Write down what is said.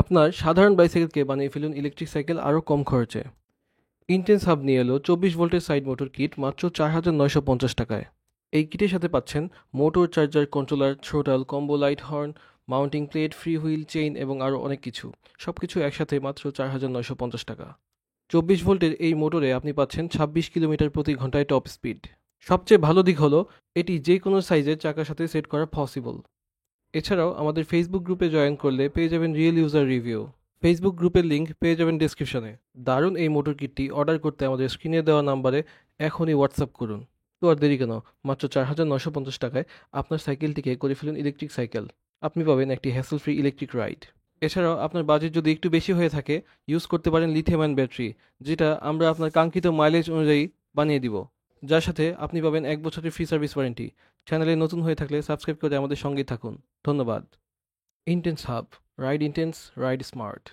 আপনার সাধারণ বাইসাইকেলকে বানিয়ে ফেলুন ইলেকট্রিক সাইকেল আরও কম খরচে। ইন্টেন্স হাব নিয়ে এলো 24 ভোল্টের সাইড মোটর কিট মাত্র 4,950 টাকায়। এই কিটের সাথে পাচ্ছেন motor, charger, controller, throttle, combo light horn, mounting plate, free wheel, chain এবং আরও অনেক কিছু। সবকিছু একসাথে মাত্র 4,950 টাকা। 24 ভোল্টের এই মোটরে আপনি পাচ্ছেন 26 কিলোমিটার প্রতি ঘন্টায় টপ স্পিড। সবচেয়ে ভালো দিক হলো এটি যে কোনো সাইজের চাকার সাথে সেট করা পসিবল। এছাড়াও আমাদের ফেসবুক গ্রুপে জয়েন করলে পেয়ে যাবেন রিয়েল ইউজার রিভিউ। ফেসবুক গ্রুপের লিংক পেয়ে যাবেন ডেসক্রিপশনে। দারুণ এই মোটর কিটটি অর্ডার করতে আমাদের স্ক্রিনে দেওয়া নাম্বারে এখনই হোয়াটসঅ্যাপ করুন। তো আর দেরি কেন, মাত্র 4,950 টাকায় আপনার সাইকেলটিকে করে ফেলুন ইলেকট্রিক সাইকেল। আপনি পাবেন একটি হ্যাসেল ফ্রি ইলেকট্রিক রাইড। এছাড়াও আপনার বাজেট যদি একটু বেশি হয়ে থাকে, ইউজ করতে পারেন লিথিয়াম আয়ন ব্যাটারি, যেটা আমরা আপনার কাঙ্ক্ষিত মাইলেজ অনুযায়ী বানিয়ে দিব, যার সাথে আপনি পাবেন 1 বছরের ফ্রি সার্ভিস ওয়ারেন্টি। চ্যানেলে নতুন হয়ে থাকলে সাবস্ক্রাইব করে আমাদের সঙ্গেই থাকুন। ধন্যবাদ। Intense hub, ride intense, ride smart.